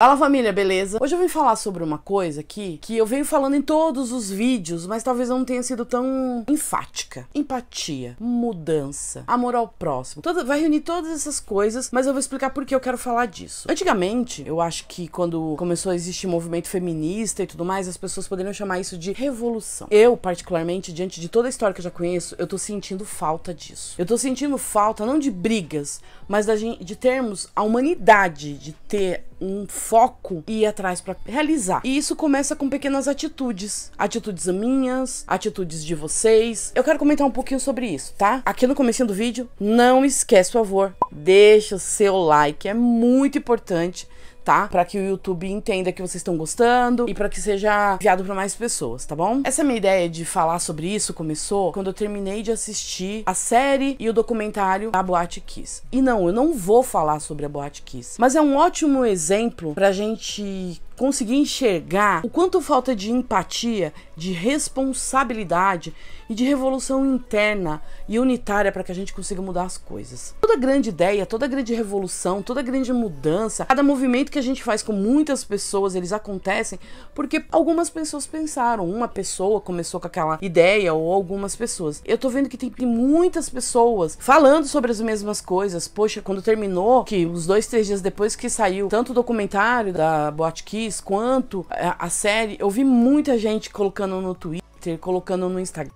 Fala família, beleza? Hoje eu vim falar sobre uma coisa aqui que eu venho falando em todos os vídeos, mas talvez não tenha sido tão enfática. Empatia, mudança, amor ao próximo. Vai reunir todas essas coisas, mas eu vou explicar por que eu quero falar disso. Antigamente, eu acho que quando começou a existir movimento feminista e tudo mais, as pessoas poderiam chamar isso de revolução. Eu, particularmente, diante de toda a história que eu já conheço, eu tô sentindo falta disso. Eu tô sentindo falta não de brigas, mas de termos a humanidade, de ter um foco e ir atrás pra realizar. E isso começa com pequenas atitudes. Atitudes minhas, atitudes de vocês. Eu quero comentar um pouquinho sobre isso, tá? Aqui no comecinho do vídeo, não esquece, por favor, deixa o seu like, é muito importante, tá? Pra que o YouTube entenda que vocês estão gostando e pra que seja enviado pra mais pessoas, tá bom? Essa minha ideia de falar sobre isso começou quando eu terminei de assistir a série e o documentário da Boate Kiss. E não, eu não vou falar sobre a Boate Kiss, mas é um ótimo exemplo pra gente conseguir enxergar o quanto falta de empatia, de responsabilidade e de revolução interna e unitária para que a gente consiga mudar as coisas. Toda grande ideia, toda grande revolução, toda grande mudança, cada movimento que a gente faz com muitas pessoas, eles acontecem porque algumas pessoas pensaram, uma pessoa começou com aquela ideia ou algumas pessoas. Eu tô vendo que tem muitas pessoas falando sobre as mesmas coisas. Poxa, quando terminou, que uns 2, 3 dias depois que saiu tanto o documentário da Boate Kiss quanto a série, eu vi muita gente colocando no Twitter, colocando no Instagram,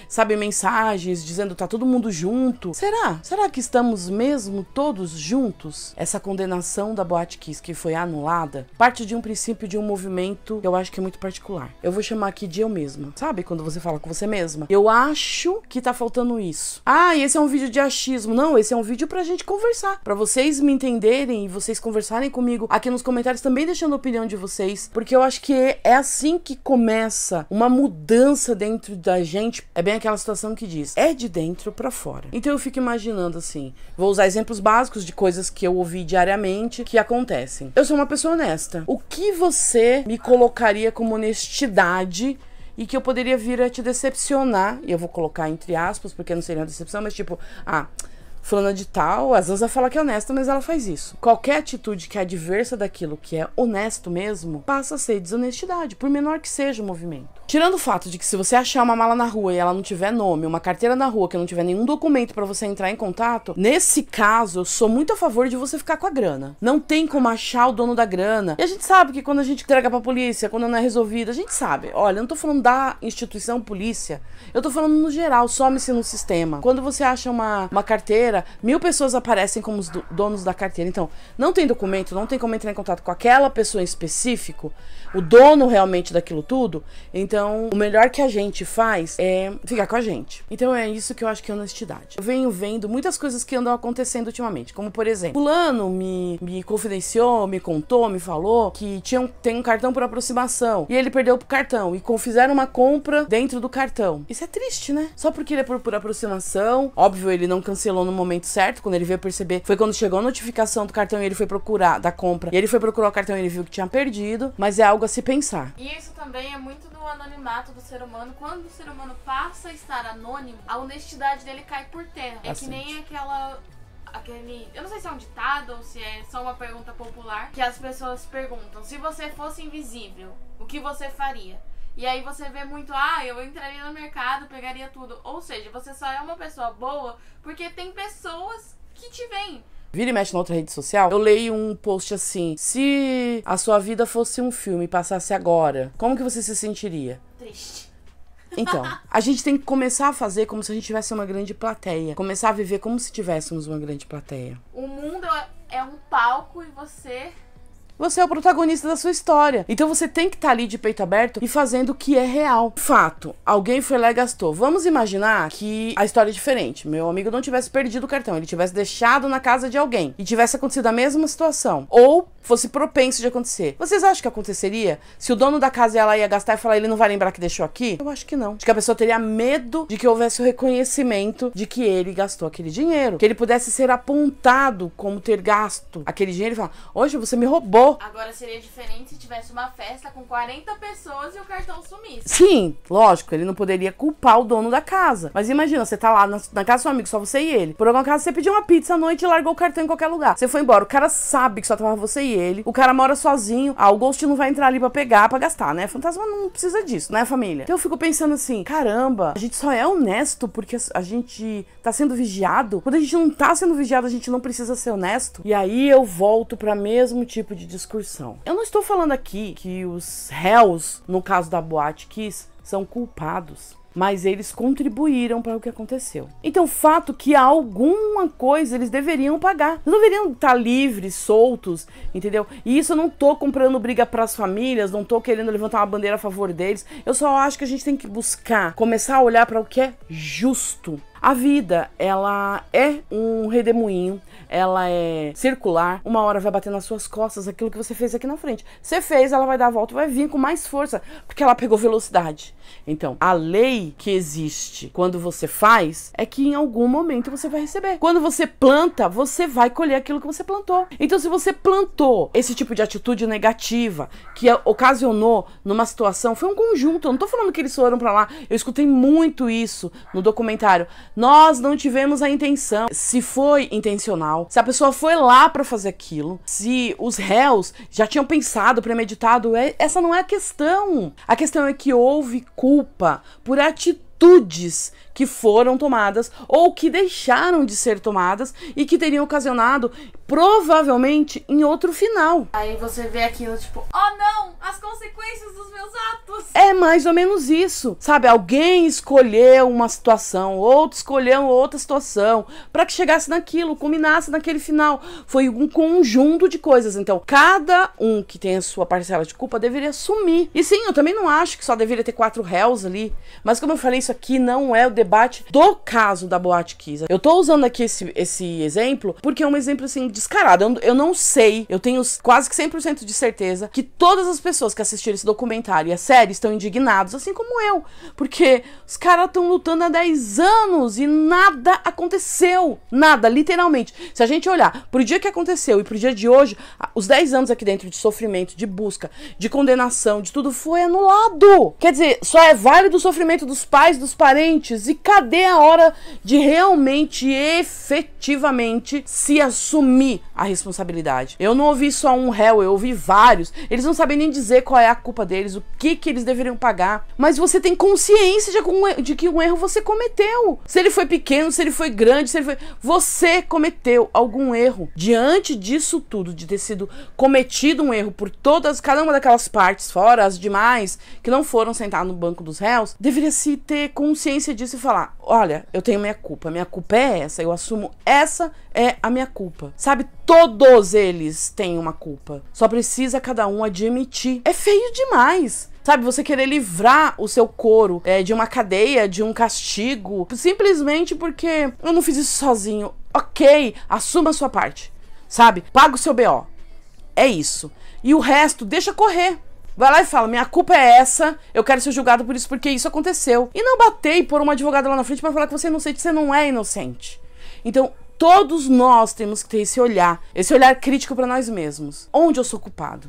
sabe, mensagens dizendo tá todo mundo junto. Será que estamos mesmo todos juntos? Essa condenação da Boate Kiss que foi anulada parte de um princípio de um movimento que eu acho que é muito particular. Eu vou chamar aqui de eu mesma. Sabe quando você fala com você mesma? Eu acho que tá faltando isso. Ah, esse é um vídeo de achismo. Não, esse é um vídeo pra gente conversar. Pra vocês me entenderem e vocês conversarem comigo aqui nos comentários, também deixando a opinião de vocês. Porque eu acho que é assim que começa uma mudança dentro da gente. É bem aquela situação que diz, é de dentro pra fora. Então eu fico imaginando assim, vou usar exemplos básicos de coisas que eu ouvi diariamente que acontecem. Eu sou uma pessoa honesta. O que você me colocaria como honestidade e que eu poderia vir a te decepcionar? E eu vou colocar entre aspas, porque não seria uma decepção, mas tipo, fulana de tal, às vezes ela fala que é honesta, mas ela faz isso. Qualquer atitude que é adversa daquilo que é honesto mesmo, passa a ser desonestidade, por menor que seja o movimento. Tirando o fato de que se você achar uma mala na rua e ela não tiver nome, uma carteira na rua que não tiver nenhum documento pra você entrar em contato, nesse caso, eu sou muito a favor de você ficar com a grana. Não tem como achar o dono da grana. E a gente sabe que quando a gente entrega pra polícia, quando não é resolvida, a gente sabe. Olha, eu não tô falando da instituição polícia, eu tô falando no geral, some-se no sistema. Quando você acha uma carteira, 1000 pessoas aparecem como os donos da carteira. Então, não tem documento, não tem como entrar em contato com aquela pessoa em específico, o dono realmente daquilo tudo. Então, o melhor que a gente faz é ficar com a gente. Então é isso que eu acho que é honestidade. Eu venho vendo muitas coisas que andam acontecendo ultimamente, como por exemplo, fulano me confidenciou, me contou, me falou que tem um cartão por aproximação e ele perdeu o cartão e fizeram uma compra dentro do cartão. Isso é triste, né? Só porque ele é por aproximação, óbvio, ele não cancelou no momento certo, quando ele veio perceber, foi quando chegou a notificação do cartão e ele foi procurar, da compra, e ele foi procurar o cartão e ele viu que tinha perdido, mas é algo a se pensar. E isso também é muito do anonimato do ser humano. Quando o ser humano passa a estar anônimo, a honestidade dele cai por terra. É que nem aquele... Eu não sei se é um ditado ou se é só uma pergunta popular, que as pessoas perguntam, se você fosse invisível, o que você faria? E aí você vê muito, eu entraria no mercado, pegaria tudo. Ou seja, você só é uma pessoa boa porque tem pessoas que te veem. Vira e mexe na outra rede social, eu leio um post assim, se a sua vida fosse um filme e passasse agora, como que você se sentiria? Triste. Então, a gente tem que começar a fazer como se a gente tivesse uma grande plateia. Começar a viver como se tivéssemos uma grande plateia. O mundo é um palco e você é o protagonista da sua história. Então você tem que estar ali de peito aberto e fazendo o que é real. Fato, alguém foi lá e gastou. Vamos imaginar que a história é diferente. Meu amigo não tivesse perdido o cartão, ele tivesse deixado na casa de alguém e tivesse acontecido a mesma situação. Ou fosse propenso de acontecer. Vocês acham que aconteceria? Se o dono da casa ela ia gastar e falar, ele não vai lembrar que deixou aqui? Eu acho que não. Acho que a pessoa teria medo de que houvesse o reconhecimento de que ele gastou aquele dinheiro. Que ele pudesse ser apontado como ter gasto aquele dinheiro e falar, hoje você me roubou. Agora seria diferente se tivesse uma festa com 40 pessoas e o cartão sumisse. Sim, lógico, ele não poderia culpar o dono da casa. Mas imagina, você tá lá na casa do seu amigo, só você e ele. Por alguma casa você pediu uma pizza à noite e largou o cartão em qualquer lugar. Você foi embora, o cara sabe que só tava você e matei ele, o cara mora sozinho, o Ghost não vai entrar ali pra pegar, pra gastar, né? Fantasma não precisa disso, né, família? Então eu fico pensando assim, caramba, a gente só é honesto porque a gente tá sendo vigiado. Quando a gente não tá sendo vigiado, a gente não precisa ser honesto. E aí eu volto pra mesmo tipo de discussão. Eu não estou falando aqui que os réus, no caso da Boate Kiss, são culpados, mas eles contribuíram para o que aconteceu. Então, o fato que alguma coisa eles deveriam pagar. Eles deveriam estar livres, soltos, entendeu? E isso eu não tô comprando briga para as famílias, não tô querendo levantar uma bandeira a favor deles. Eu só acho que a gente tem que buscar, começar a olhar para o que é justo. A vida, ela é um redemoinho, ela é circular, uma hora vai bater nas suas costas aquilo que você fez aqui na frente. Você fez, ela vai dar a volta e vai vir com mais força, porque ela pegou velocidade. Então, a lei que existe quando você faz, é que em algum momento você vai receber. Quando você planta, você vai colher aquilo que você plantou. Então, se você plantou esse tipo de atitude negativa, que ocasionou numa situação, foi um conjunto, eu não tô falando que eles foram pra lá, eu escutei muito isso no documentário. Nós não tivemos a intenção. Se foi intencional, se a pessoa foi lá pra fazer aquilo, se os réus já tinham pensado, premeditado, essa não é a questão. A questão é que houve culpa por atitudes que foram tomadas ou que deixaram de ser tomadas e que teriam ocasionado provavelmente em outro final. Aí você vê aquilo tipo, oh não, as consequências dos meus atos. É mais ou menos isso, sabe? Alguém escolheu uma situação, outro escolheu outra situação para que chegasse naquilo, culminasse naquele final. Foi um conjunto de coisas. Então, cada um que tem a sua parcela de culpa deveria assumir. E sim, eu também não acho que só deveria ter 4 réus ali, mas como eu falei, isso aqui não é o debate do caso da Boate Kiss. Eu tô usando aqui esse exemplo porque é um exemplo assim descarado. Eu não sei, eu tenho quase que 100% de certeza que todas as pessoas que assistiram esse documentário e a série estão indignados, assim como eu, porque os caras estão lutando há 10 anos e nada aconteceu, nada, literalmente. Se a gente olhar pro dia que aconteceu e pro dia de hoje, os 10 anos aqui dentro de sofrimento, de busca, de condenação, de tudo foi anulado. Quer dizer, só é válido o sofrimento dos pais, dos parentes. E cadê a hora de realmente, efetivamente, se assumir a responsabilidade? Eu não ouvi só um réu, eu ouvi vários. Eles não sabem nem dizer qual é a culpa deles, o que eles deveriam pagar. Mas você tem consciência de que um erro você cometeu. Se ele foi pequeno, se ele foi grande, você cometeu algum erro. Diante disso tudo, de ter sido cometido um erro por cada uma daquelas partes, fora as demais, que não foram sentar no banco dos réus, deveria-se ter consciência disso e falar, olha, eu tenho minha culpa é essa, eu assumo, essa é a minha culpa. Sabe, todos eles têm uma culpa, só precisa cada um admitir. É feio demais. Sabe, você querer livrar o seu couro de uma cadeia, de um castigo, simplesmente porque eu não fiz isso sozinho. Ok, assuma a sua parte, sabe? Paga o seu BO. É isso. E o resto, deixa correr. Vai lá e fala, minha culpa é essa, eu quero ser julgado por isso porque isso aconteceu. E não bater e pôr uma advogada lá na frente pra falar que você é inocente, você não é inocente. Então, todos nós temos que ter esse olhar crítico pra nós mesmos. Onde eu sou culpado?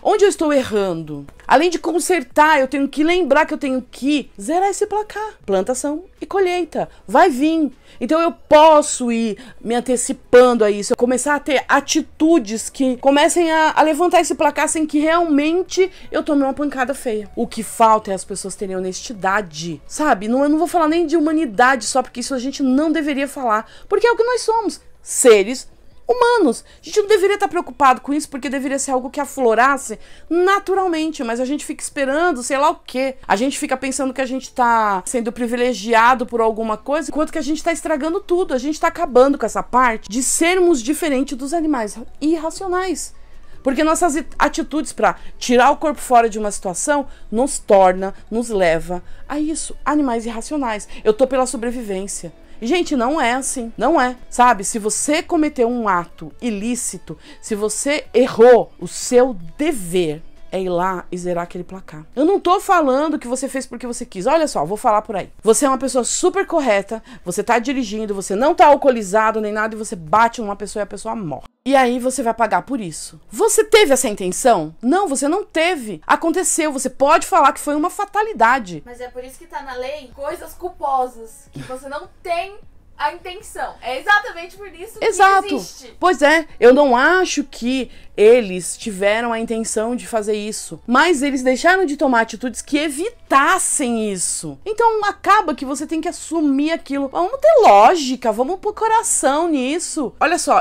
Onde eu estou errando? Além de consertar, eu tenho que lembrar que eu tenho que zerar esse placar. Plantação e colheita. Vai vir. Então eu posso ir me antecipando a isso. Eu começar a ter atitudes que comecem a levantar esse placar sem que realmente eu tome uma pancada feia. O que falta é as pessoas terem honestidade. Sabe? Eu não vou falar nem de humanidade só, porque isso a gente não deveria falar. Porque é o que nós somos. Seres humanos. A gente não deveria estar preocupado com isso, porque deveria ser algo que aflorasse naturalmente, mas a gente fica esperando, sei lá o quê. A gente fica pensando que a gente tá sendo privilegiado por alguma coisa, enquanto que a gente tá estragando tudo. A gente tá acabando com essa parte de sermos diferentes dos animais irracionais. Porque nossas atitudes para tirar o corpo fora de uma situação nos leva a isso, animais irracionais. Eu tô pela sobrevivência. E, gente, não é assim, não é, sabe? Se você cometeu um ato ilícito, se você errou, o seu dever é ir lá e zerar aquele placar. Eu não tô falando que você fez porque você quis. Olha só, vou falar por aí. Você é uma pessoa super correta, você tá dirigindo, você não tá alcoolizado nem nada e você bate numa pessoa e a pessoa morre. E aí você vai pagar por isso. Você teve essa intenção? Não, você não teve. Aconteceu, você pode falar que foi uma fatalidade. Mas é por isso que tá na lei coisas culposas que você não tem a intenção. É exatamente por isso que existe. Pois é, eu não acho que eles tiveram a intenção de fazer isso, mas eles deixaram de tomar atitudes que evitassem isso. Então acaba que você tem que assumir aquilo. Vamos ter lógica, vamos pôr coração nisso. Olha só,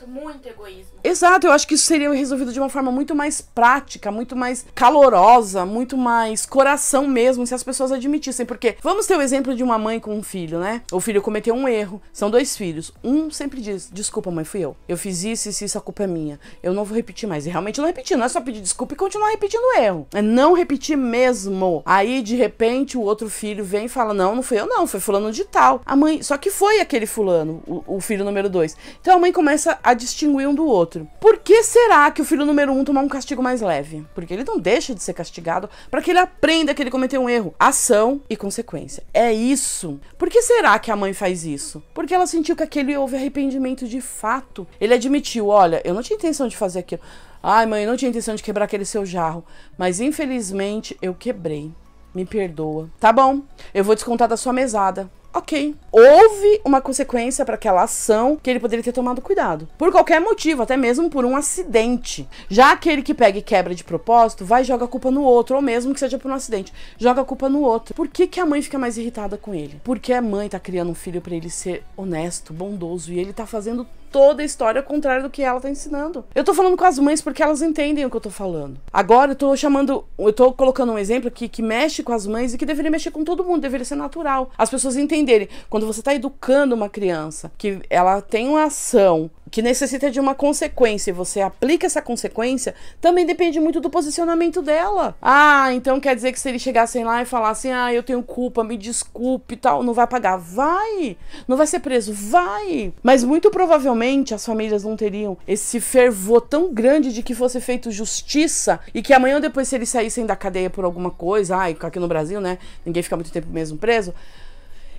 muito egoísmo. Exato, eu acho que isso seria resolvido de uma forma muito mais prática, muito mais calorosa, muito mais coração mesmo, se as pessoas admitissem. Porque vamos ter o exemplo de uma mãe com um filho, né? O filho cometeu um erro, são 2 filhos. Um sempre diz, desculpa mãe, fui eu. Eu fiz isso, a culpa é minha. Eu não vou repetir mais. E realmente não repetir, não é só pedir desculpa e continuar repetindo o erro. É não repetir mesmo. Aí, de repente, o outro filho vem e fala, não fui eu não, foi fulano de tal. A mãe, só que foi aquele fulano, o filho número 2. Então a mãe começa a distinguir um do outro. Por que será que o filho número 1 tomar um castigo mais leve? Porque ele não deixa de ser castigado para que ele aprenda que ele cometeu um erro. Ação e consequência. É isso. Por que será que a mãe faz isso? Porque ela sentiu que aquele houve arrependimento de fato. Ele admitiu, olha, eu não tinha intenção de fazer aquilo. Ai, mãe, eu não tinha intenção de quebrar aquele seu jarro. Mas infelizmente eu quebrei. Me perdoa. Tá bom, eu vou descontar da sua mesada. Ok. Houve uma consequência para aquela ação que ele poderia ter tomado cuidado. Por qualquer motivo, até mesmo por um acidente. Já aquele que pega e quebra de propósito, vai e joga a culpa no outro. Ou mesmo que seja por um acidente, joga a culpa no outro. Por que a mãe fica mais irritada com ele? Porque a mãe tá criando um filho para ele ser honesto, bondoso. E ele tá fazendo toda a história ao contrário do que ela tá ensinando. Eu tô falando com as mães porque elas entendem o que eu tô falando. Agora eu tô colocando um exemplo aqui que mexe com as mães e que deveria mexer com todo mundo, deveria ser natural. As pessoas entenderem, quando você tá educando uma criança, que ela tem uma ação que necessita de uma consequência e você aplica essa consequência, também depende muito do posicionamento dela. Ah, então quer dizer que se eles chegassem lá e falassem, eu tenho culpa, me desculpe e tal, não vai pagar? Vai! Não vai ser preso? Vai! Mas muito provavelmente as famílias não teriam esse fervor tão grande de que fosse feito justiça e que amanhã ou depois, se eles saíssem da cadeia por alguma coisa, aqui no Brasil, né, ninguém fica muito tempo mesmo preso,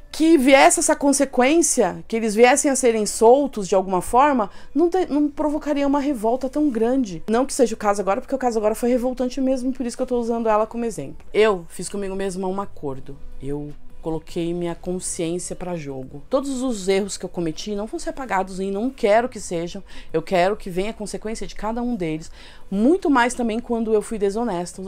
que viesse essa consequência, que eles viessem a serem soltos de alguma forma, não provocaria uma revolta tão grande. Não que seja o caso agora, porque o caso agora foi revoltante mesmo, por isso que eu tô usando ela como exemplo. Eu fiz comigo mesma um acordo. Eu coloquei minha consciência para jogo. Todos os erros que eu cometi não vão ser apagados e não quero que sejam. Eu quero que venha a consequência de cada um deles. Muito mais também quando eu fui desonesta,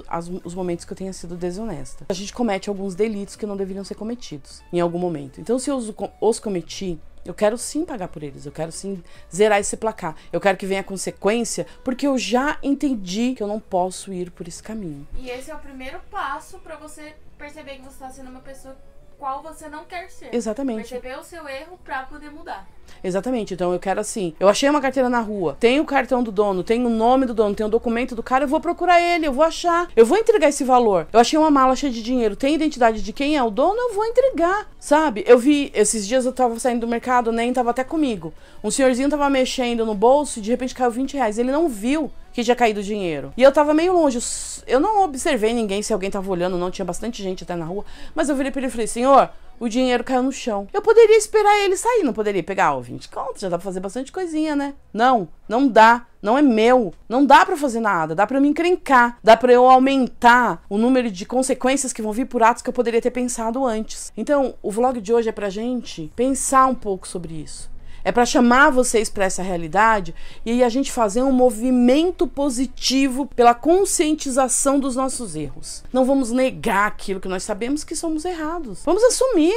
os momentos que eu tenha sido desonesta. A gente comete alguns delitos que não deveriam ser cometidos em algum momento. Então, se eu os cometi, eu quero sim pagar por eles, eu quero sim zerar esse placar. Eu quero que venha a consequência, porque eu já entendi que eu não posso ir por esse caminho. E esse é o primeiro passo para você perceber que você está sendo uma pessoa qual você não quer ser. Exatamente. Perceber o seu erro pra poder mudar. Exatamente, então eu quero assim, eu achei uma carteira na rua, tenho o cartão do dono, tenho o nome do dono, tenho o documento do cara, eu vou procurar ele, eu vou achar, eu vou entregar esse valor. Eu achei uma mala cheia de dinheiro, tem a identidade de quem é o dono, eu vou entregar, sabe? Eu vi, esses dias eu tava saindo do mercado, nem tava até comigo, um senhorzinho tava mexendo no bolso e de repente caiu R$20, ele não viu que tinha caído dinheiro. E eu tava meio longe, eu não observei ninguém, se alguém tava olhando, não, tinha bastante gente até na rua, mas eu virei pra ele e falei, senhor, o dinheiro caiu no chão. Eu poderia esperar ele sair, não poderia pegar 20 contos, já dá pra fazer bastante coisinha, né? Não dá, não é meu, não dá pra fazer nada, dá pra me encrencar, dá pra eu aumentar o número de consequências que vão vir por atos que eu poderia ter pensado antes. Então, o vlog de hoje é pra gente pensar um pouco sobre isso. É para chamar vocês para essa realidade e a gente fazer um movimento positivo pela conscientização dos nossos erros. Não vamos negar aquilo que nós sabemos que somos errados. Vamos assumir.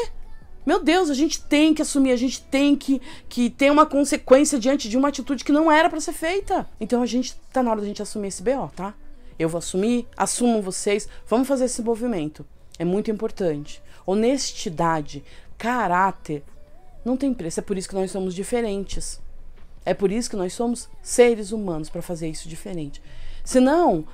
Meu Deus, a gente tem que assumir, a gente tem que ter uma consequência diante de uma atitude que não era para ser feita. Então tá na hora da gente assumir esse BO, tá? Eu vou assumir, assumam vocês, vamos fazer esse movimento. É muito importante. Honestidade, caráter, não tem preço, é por isso que nós somos diferentes. É por isso que nós somos seres humanos, para fazer isso diferente. Senão,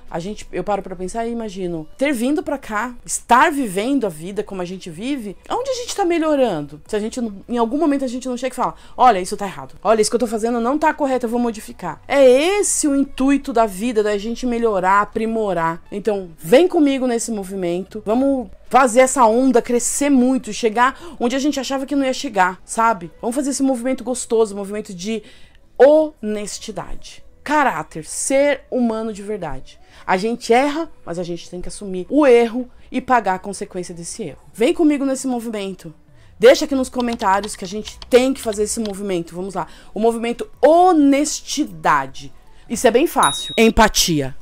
eu paro pra pensar e imagino, ter vindo pra cá, estar vivendo a vida como a gente vive, onde a gente tá melhorando? Se a gente, em algum momento a gente não chega e fala, olha, isso tá errado, olha, isso que eu tô fazendo não tá correto, eu vou modificar. É esse o intuito da vida, da gente melhorar, aprimorar. Então, vem comigo nesse movimento, vamos fazer essa onda crescer muito, chegar onde a gente achava que não ia chegar, sabe? Vamos fazer esse movimento gostoso, movimento de honestidade. Caráter, ser humano de verdade. A gente erra, mas a gente tem que assumir o erro e pagar a consequência desse erro. Vem comigo nesse movimento. Deixa aqui nos comentários que a gente tem que fazer esse movimento. Vamos lá. O movimento honestidade. Isso é bem fácil. Empatia.